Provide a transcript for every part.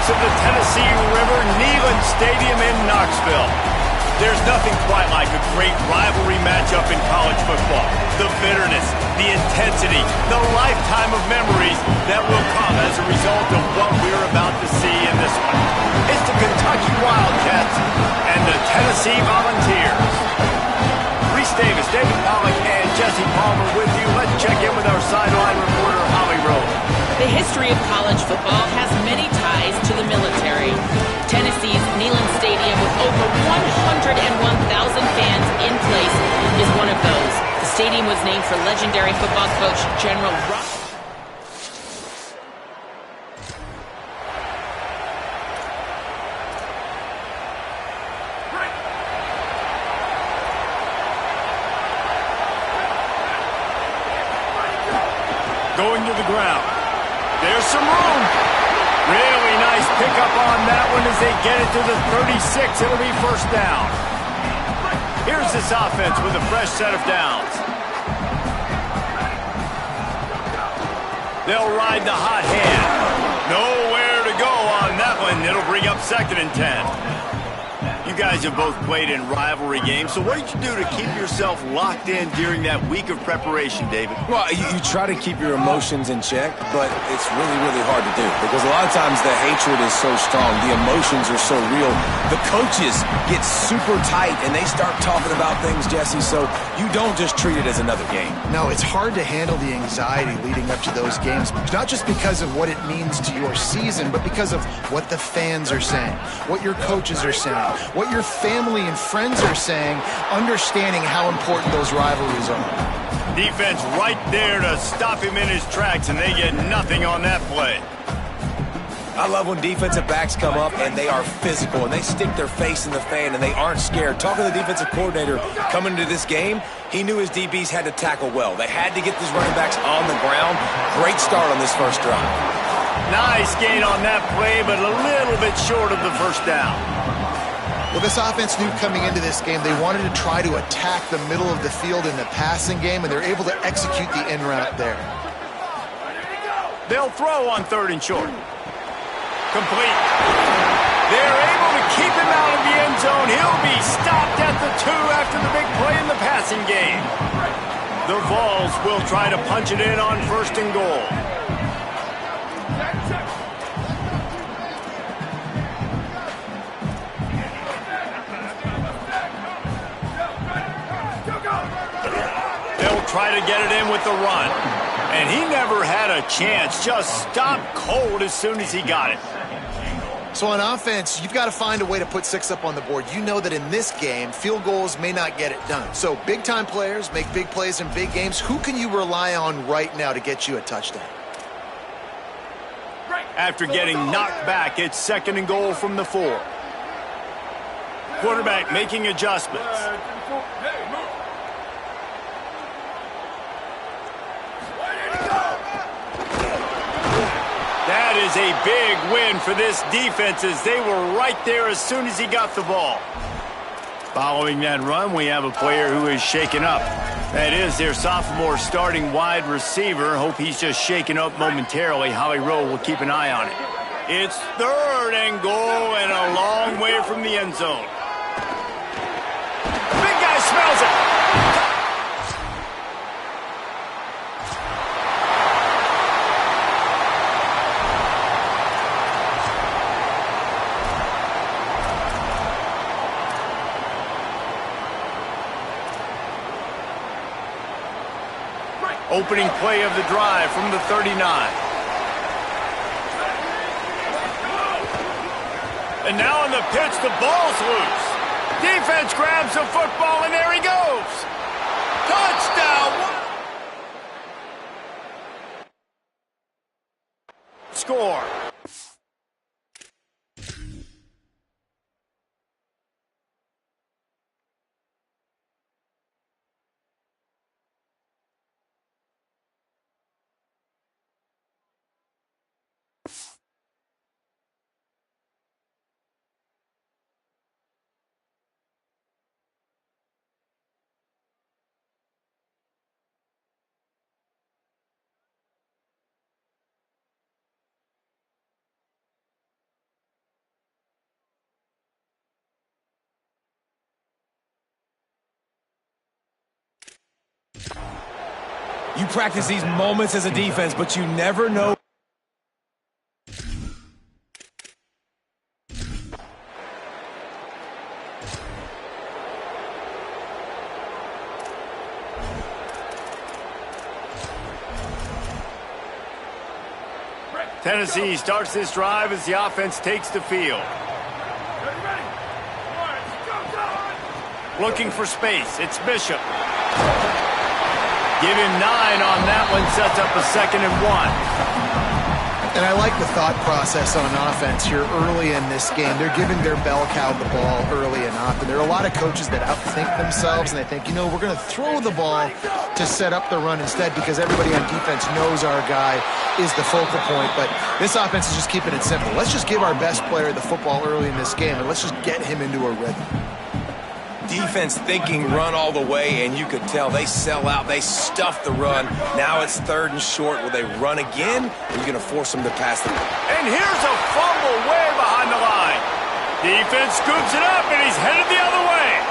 Of the Tennessee River, Neyland Stadium in Knoxville. There's nothing quite like a great rivalry matchup in college football. The bitterness, the intensity, the lifetime of memories that will come as a result of what we're about to see in this one. It's the Kentucky Wildcats and the Tennessee Volunteers. Reese Davis, David Pollack, and Jesse Palmer with you. Let's check in with our sideline reporter, Holly Rowe. The history of college football has many ties to the military. Tennessee's Neyland Stadium, with over 101,000 fans in place, is one of those. The stadium was named for legendary football coach General Ruff. Going to the ground. There's some room. Really nice pickup on that one as they get it to the 36. It'll be first down. Here's this offense with a fresh set of downs. They'll ride the hot hand. Nowhere to go on that one. It'll bring up 2nd and 10. You guys have both played in rivalry games, so what did you do to keep yourself locked in during that week of preparation, David? Well, you try to keep your emotions in check, but it's really, really hard to do because a lot of times the hatred is so strong, the emotions are so real. The coaches get super tight and they start talking about things, Jesse, so you don't just treat it as another game. No, it's hard to handle the anxiety leading up to those games, not just because of what it means to your season, but because of what the fans are saying, what your coaches are saying, what your family and friends are saying, understanding how important those rivalries are. Defense right there to stop him in his tracks, and they get nothing on that play. I love when defensive backs come up and they are physical and they stick their face in the fan and they aren't scared. Talking to the defensive coordinator coming into this game, he knew his DBs had to tackle well. They had to get these running backs on the ground. Great start on this first drive. Nice gain on that play, but a little bit short of the first down. Well, this offense knew coming into this game they wanted to try to attack the middle of the field in the passing game, and they're able to execute the in route there. They'll throw on 3rd and short. Complete. They're able to keep him out of the end zone. He'll be stopped at the 2 after the big play in the passing game. The Vols will try to punch it in on 1st and goal. They'll try to get it in with the run. And he never had a chance. Just stopped cold as soon as he got it. So on offense, you've got to find a way to put 6 up on the board. You know that in this game, field goals may not get it done. So big-time players make big plays in big games. Who can you rely on right now to get you a touchdown? After getting knocked back, it's 2nd and goal from the 4. Quarterback making adjustments. That is a big win for this defense as they were right there as soon as he got the ball. Following that run, we have a player who is shaken up. That is their sophomore starting wide receiver. Hope he's just shaken up momentarily. Holly Rowe will keep an eye on it. It's 3rd and goal and a long way from the end zone. Big guy smells it. Opening play of the drive from the 39. And now on the pitch, the ball's loose. Defense grabs the football, and there he goes. Touchdown! Score. You practice these moments as a defense, but you never know. Tennessee starts this drive as the offense takes the field. Looking for space. It's Bishop. Give him 9 on that one. Sets up a 2nd and 1. And I like the thought process on offense here early in this game. They're giving their bell cow the ball early and often. There are a lot of coaches that outthink themselves, and they think, you know, we're going to throw the ball to set up the run instead because everybody on defense knows our guy is the focal point. But this offense is just keeping it simple. Let's just give our best player the football early in this game, and let's just get him into a rhythm. Defense thinking run all the way, and you could tell they sell out. They stuff the run. Now it's 3rd and short. Will they run again? Or are you going to force them to pass the ball? And here's a fumble way behind the line. Defense scoops it up, and he's headed the other way.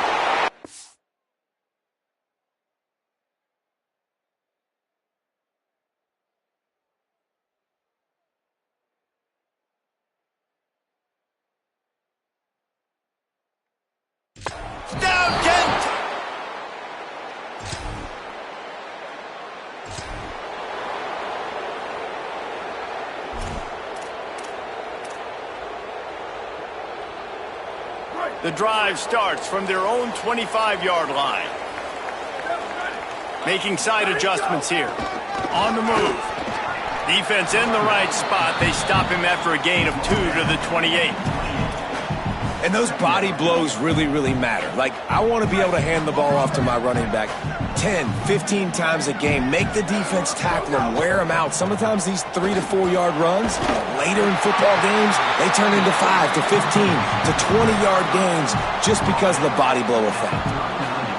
The drive starts from their own 25-yard line. Making side adjustments here. On the move. Defense in the right spot. They stop him after a gain of 2 to the 28. And those body blows really, really matter. Like, I want to be able to hand the ball off to my running back 10, 15 times a game. Make the defense tackle them, wear them out. Sometimes these 3 to 4 yard runs, later in football games, they turn into 5 to 15 to 20-yard gains just because of the body blow effect.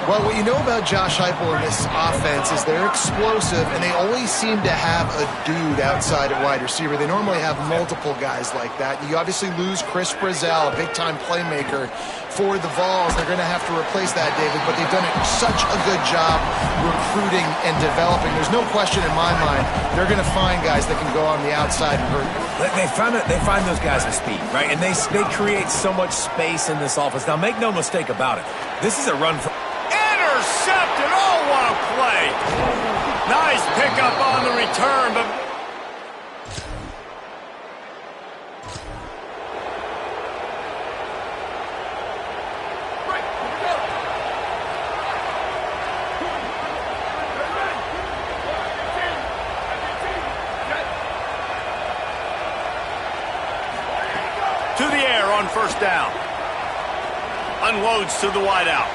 Well, what you know about Josh Heupel in this offense is they're explosive, and they always seem to have a dude outside at wide receiver. They normally have multiple guys like that. You obviously lose Chris Brazzell, a big-time playmaker for the Vols. They're going to have to replace that, David, but they've done such a good job recruiting and developing. There's no question in my mind they're going to find guys that can go on the outside and hurt. They find those guys with speed, right? And they create so much space in this offense. Now, make no mistake about it. This is a run for... Intercepted. Oh, what a play. Nice pickup on the return, but... to the air on 1st down. Unloads to the wideout.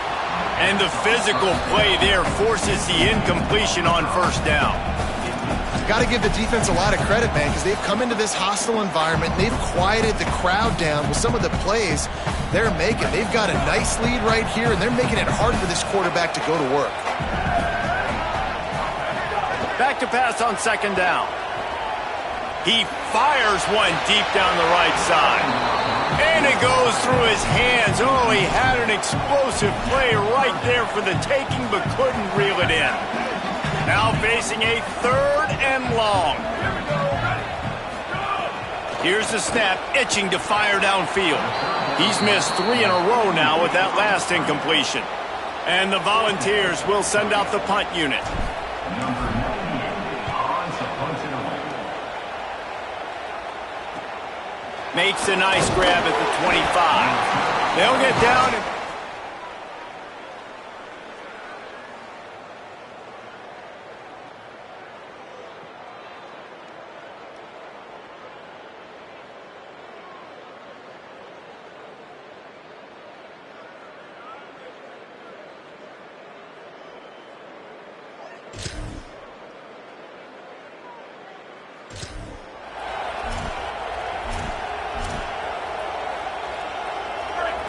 And the physical play there forces the incompletion on 1st down. Got to give the defense a lot of credit, man, because they've come into this hostile environment. They've quieted the crowd down with some of the plays they're making. They've got a nice lead right here, and they're making it hard for this quarterback to go to work. Back to pass on 2nd down. He fires one deep down the right side. And it goes through his hands. Oh, he had an explosive play right there for the taking, but couldn't reel it in. Now facing a 3rd and long. Here's the snap, itching to fire downfield. He's missed 3 in a row now with that last incompletion. And the Volunteers will send out the punt unit. Makes a nice grab at the 25. They'll get down and...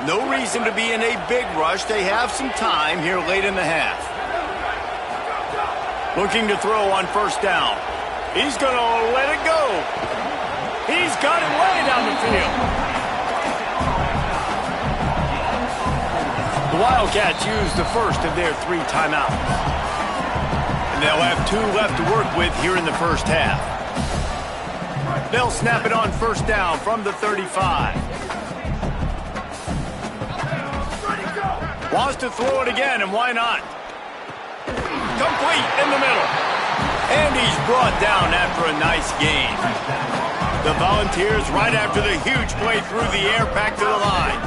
No reason to be in a big rush. They have some time here late in the half. Looking to throw on 1st down. He's going to let it go. He's got it way down the field. The Wildcats use the first of their 3 timeouts. And they'll have 2 left to work with here in the first half. They'll snap it on first down from the 35. Wants to throw it again, and why not? Complete in the middle. And he's brought down after a nice gain. The Volunteers, right after the huge play through the air, back to the line.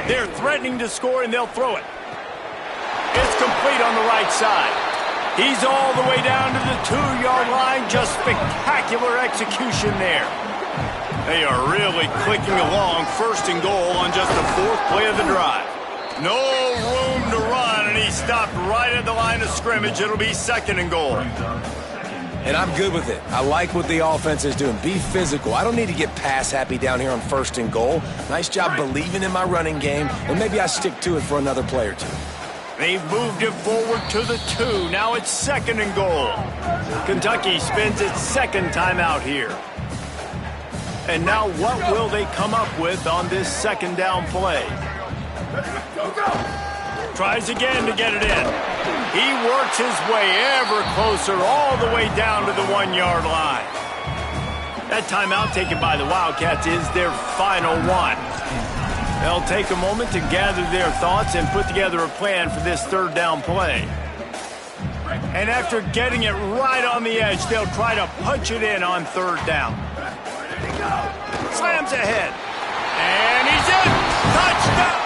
They're threatening to score, and they'll throw it. It's complete on the right side. He's all the way down to the 2-yard line. Just spectacular execution there. They are really clicking along, first and goal on just the 4th play of the drive. No room to run, and he stopped right at the line of scrimmage. It'll be 2nd and goal. And I'm good with it. I like what the offense is doing. Be physical. I don't need to get pass happy down here on 1st and goal. Nice job believing in my running game, and maybe I stick to it for another play or 2. They've moved it forward to the 2. Now it's 2nd and goal. Kentucky spends its 2nd timeout here. And now what will they come up with on this 2nd down play? Tries again to get it in. He works his way ever closer all the way down to the 1-yard line. That timeout taken by the Wildcats is their final one. They'll take a moment to gather their thoughts and put together a plan for this 3rd down play. And after getting it right on the edge, they'll try to punch it in on 3rd down. Slams ahead. And he's in. Touchdown!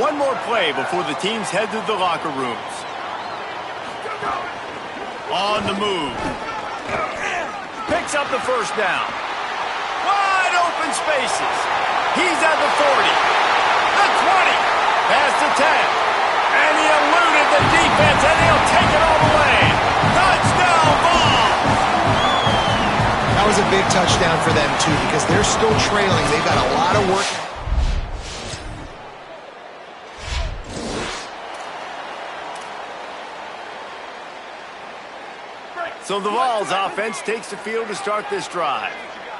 One more play before the teams head to the locker rooms. On the move. Picks up the 1st down. Wide open spaces. He's at the 40. The 20. Past the 10. And he eluded the defense, and he'll take it all the way. Touchdown ball. That was a big touchdown for them, too, because they're still trailing. They've got a lot of work. So the Vols offense takes the field to start this drive.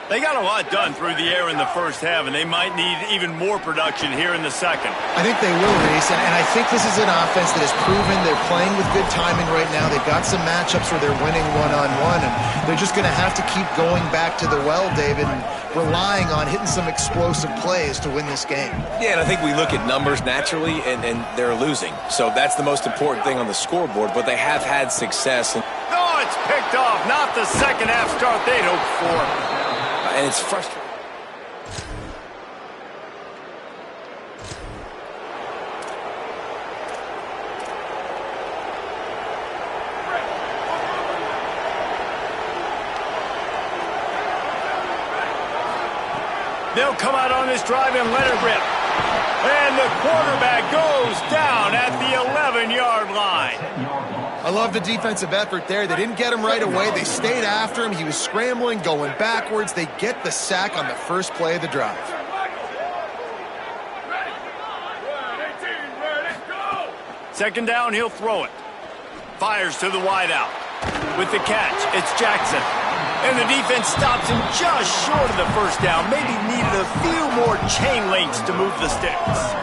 They got a lot done through the air in the first half, and they might need even more production here in the 2nd. I think they will, Reese, and I think this is an offense that has proven they're playing with good timing right now. They've got some matchups where they're winning one-on-one, and they're just going to have to keep going back to the well, David, and relying on hitting some explosive plays to win this game. Yeah, and I think we look at numbers naturally, and they're losing. So that's the most important thing on the scoreboard, but they have had success. No, it's picked off. Not the 2nd half start they'd hoped for. And it's frustrating. They'll come out on this drive and let it rip. And the quarterback goes down at the 11-yard line. I love the defensive effort there. They didn't get him right away. They stayed after him. He was scrambling, going backwards. They get the sack on the 1st play of the drive. Second down, he'll throw it. Fires to the wideout. With the catch, it's Jackson. And the defense stops him just short of the 1st down. Maybe needed a few more chain links to move the sticks.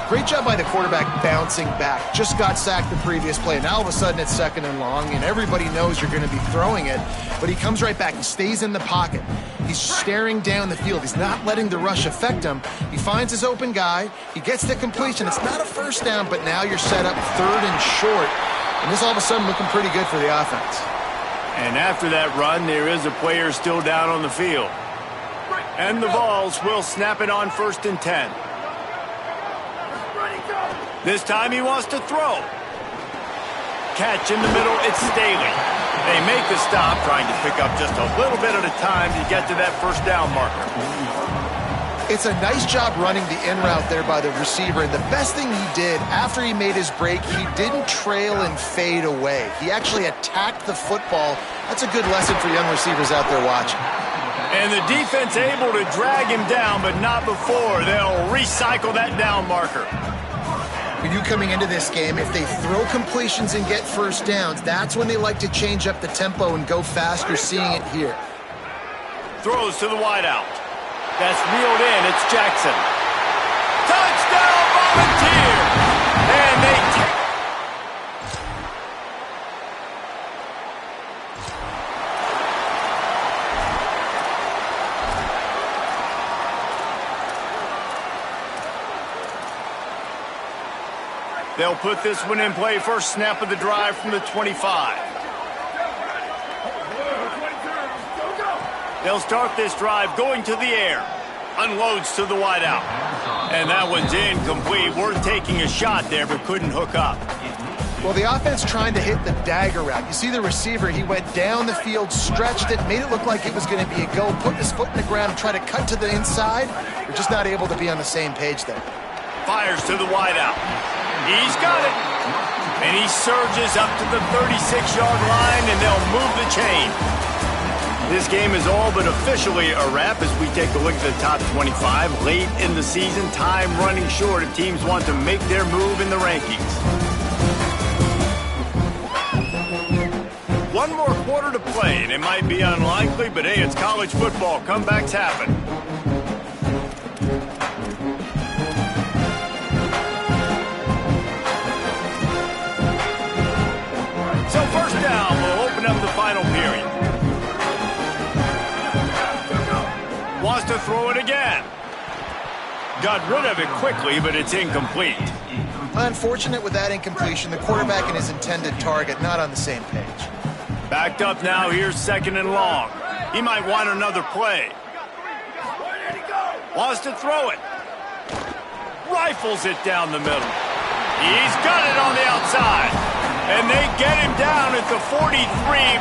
Great job by the quarterback bouncing back. Just got sacked the previous play. Now all of a sudden it's 2nd and long, and everybody knows you're going to be throwing it. But he comes right back. He stays in the pocket. He's staring down the field. He's not letting the rush affect him. He finds his open guy. He gets the completion. It's not a 1st down, but now you're set up 3rd and short. And this all of a sudden looking pretty good for the offense. And after that run, there is a player still down on the field. And the Vols will snap it on 1st and 10. This time he wants to throw. Catch in the middle, it's Staley. They make the stop, trying to pick up just a little bit at a time to get to that 1st down marker. It's a nice job running the in route there by the receiver. And the best thing he did after he made his break, he didn't trail and fade away. He actually attacked the football. That's a good lesson for young receivers out there watching. And the defense able to drag him down, but not before. They'll recycle that down marker. For you coming into this game, if they throw completions and get 1st downs, that's when they like to change up the tempo and go fast. You're seeing it here. Throws to the wideout. That's reeled in. It's Jackson. Touchdown, Volunteers! And they take... They'll put this one in play. First snap of the drive from the 25. They'll start this drive going to the air. Unloads to the wideout. And that one's incomplete. Worth taking a shot there, but couldn't hook up. Well, the offense trying to hit the dagger route. You see the receiver, he went down the field, stretched it, made it look like it was going to be a go, put his foot in the ground, try to cut to the inside. We're just not able to be on the same page there. Fires to the wideout. He's got it. And he surges up to the 36-yard line, and they'll move the chain. This game is all but officially a wrap as we take a look at the top 25. Late in the season, time running short if teams want to make their move in the rankings. One more quarter to play, and it might be unlikely, but hey, it's college football. Comebacks happen. So first down, we'll open up the final period. Wants to throw it again. Got rid of it quickly, but it's incomplete. Unfortunate with that incompletion. The quarterback and his intended target not on the same page. Backed up now. Here's second and long. He might want another play. Wants to throw it. Rifles it down the middle. He's got it on the outside. And they get him down at the 43,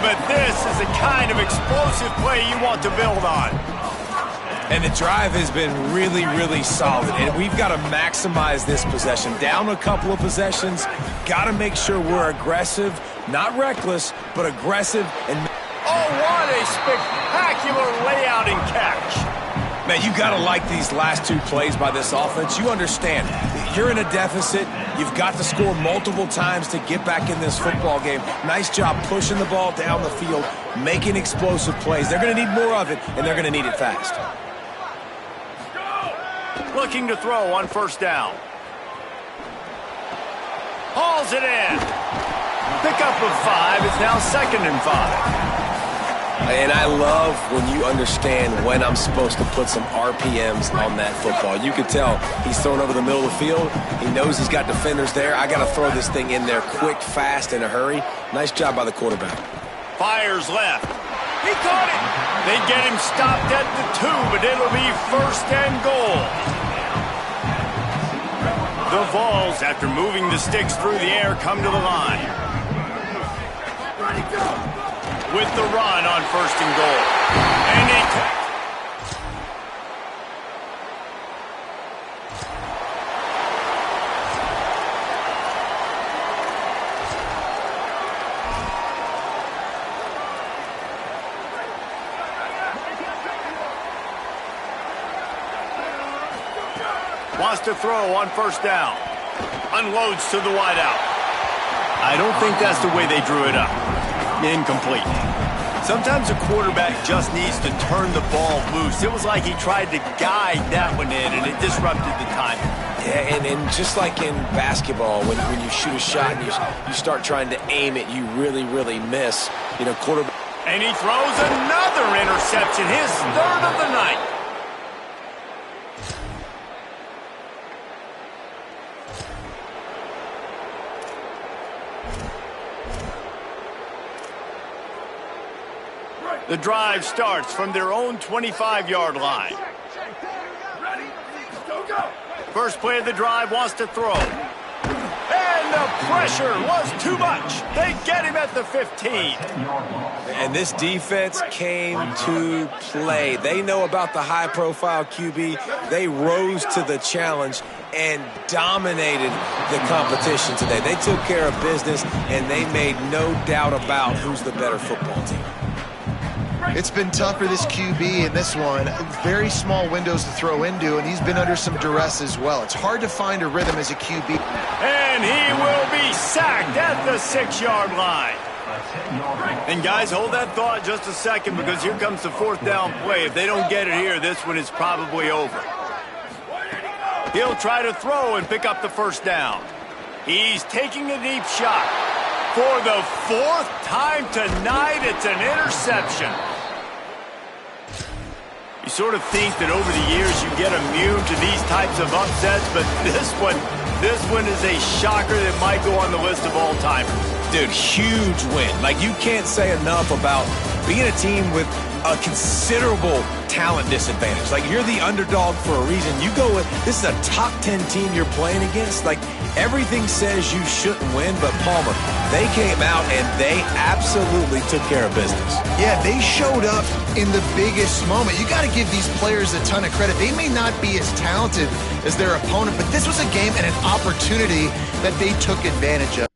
but this is the kind of explosive play you want to build on. And the drive has been really, really solid. And we've got to maximize this possession. Down a couple of possessions. Got to make sure we're aggressive. Not reckless, but aggressive. And oh, what a spectacular layout and catch. Man, you got to like these last two plays by this offense. You understand. You're in a deficit. You've got to score multiple times to get back in this football game. Nice job pushing the ball down the field, making explosive plays. They're going to need more of it, and they're going to need it fast. Looking to throw on first down. Hauls it in. Pickup of 5. It's now 2nd and 5. And I love when you understand when I'm supposed to put some RPMs on that football. You can tell he's thrown over the middle of the field. He knows he's got defenders there. I got to throw this thing in there quick, fast, in a hurry. Nice job by the quarterback. Fires left. He caught it. They get him stopped at the 2, but it'll be 1st and goal. The Vols, after moving the sticks through the air, come to the line. With the run on 1st and goal. And he... wants to throw on 1st down. Unloads to the wideout. I don't think that's the way they drew it up. Incomplete. Sometimes a quarterback just needs to turn the ball loose. It was like he tried to guide that one in, and it disrupted the timing. Yeah, and just like in basketball, when you shoot a shot and you start trying to aim it, you really, really miss. You know, quarterback. And he throws another interception, his 3rd of the night. The drive starts from their own 25-yard line. First play of the drive, wants to throw. And the pressure was too much. They get him at the 15. And this defense came to play. They know about the high-profile QB. They rose to the challenge and dominated the competition today. They took care of business, and they made no doubt about who's the better football team. It's been tough for this QB in this one. Very small windows to throw into, and he's been under some duress as well. It's hard to find a rhythm as a QB. And he will be sacked at the 6-yard line. And guys, hold that thought just a second, because here comes the fourth down play. If they don't get it here, this one is probably over. He'll try to throw and pick up the first down. He's taking a deep shot. For the fourth time tonight, it's an interception. You sort of think that over the years you get immune to these types of upsets, but this one is a shocker that might go on the list of all-timers. Dude, huge win. Like, you can't say enough about being a team with a considerable talent disadvantage. Like, you're the underdog for a reason. You go with, this is a top 10 team you're playing against. Like, everything says you shouldn't win, but Palmer, they came out and they absolutely took care of business. Yeah, they showed up in the biggest moment. You got to give these players a ton of credit. They may not be as talented as their opponent, but this was a game and an opportunity that they took advantage of.